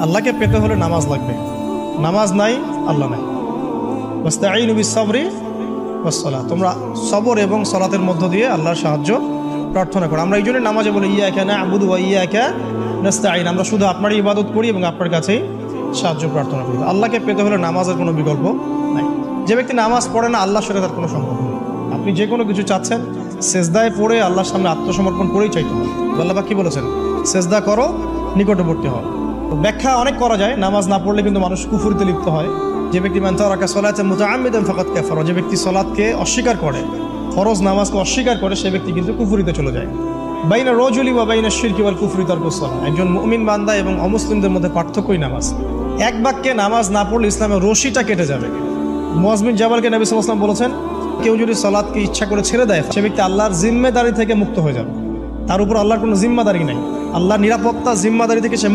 আল্লাহকে পেতে হলে নামাজ লাগবে, নামাজ নাই আল্লাহ নাই। ওয়াস্তাঈনু বিস-সাবরি ওয়াস-সালাহ, তোমরা সবর এবং সালাতের মধ্য দিয়ে আল্লাহর সাহায্য প্রার্থনা করো। আমরা এই জন্য নামাজে বলি ইয়াকা না'বুদু ওয়া ইয়াকা নাস্তাঈন, আমরা শুধু আপনারই ইবাদত করি এবং আপনার কাছেই সাহায্য প্রার্থনা করি। আল্লাহকে পেতে হলে নামাজের কোনো বিকল্প নাই। যে ব্যক্তি নামাজ পড়ে না আল্লাহর সাথে তার কোনো সম্পর্ক নেই। আপনি যে কোনো কিছু চাচ্ছেন সেজদায় পড়ে আল্লাহর সামনে আত্মসমর্পণ করেই চাইতে হবে। আল্লাহ পাক কি বলেছেন? সেজদা করো, নিকটবর্তী হও। ব্যাখ্যা অনেক করা যায়, নামাজ না পড়লে কিন্তু মানুষ কুফরিতে লিপ্ত হয়। যে ব্যক্তি মান তারাকা সালাতান মুতাআম্মিদান ফাকাদ কাফারা, যে ব্যক্তি সালাতকে অস্বীকার করে, ফরজ নামাজকে অস্বীকার করে, সে ব্যক্তি কিন্তু কুফরিতে চলে যায়। বাইনা রাজুলি ওয়া বাইনা শিরকি ওয়াল কুফরি তারকুস সালাহ, একজন মুমিন বান্দা এবং অমুসলিমদের মধ্যে পার্থক্যই নামাজ। এক বাক্যে নামাজ না পড়লে ইসলামের রশিটা কেটে যাবে। মুআয বিন জাবালকে নবী সাল্লাল্লাহু আলাইহি ওয়াসাল্লাম বলেছেন, কেউ যদি সালাতকে ইচ্ছা করে ছেড়ে দেয় সে ব্যক্তি আল্লাহর জিম্মেদারি থেকে মুক্ত হয়ে যাবে। তার উপর আল্লাহর কোনো জিম্মাদারি নাই, আল্লাহর নিরাপত্তা জিম্মাদারি থেকে সে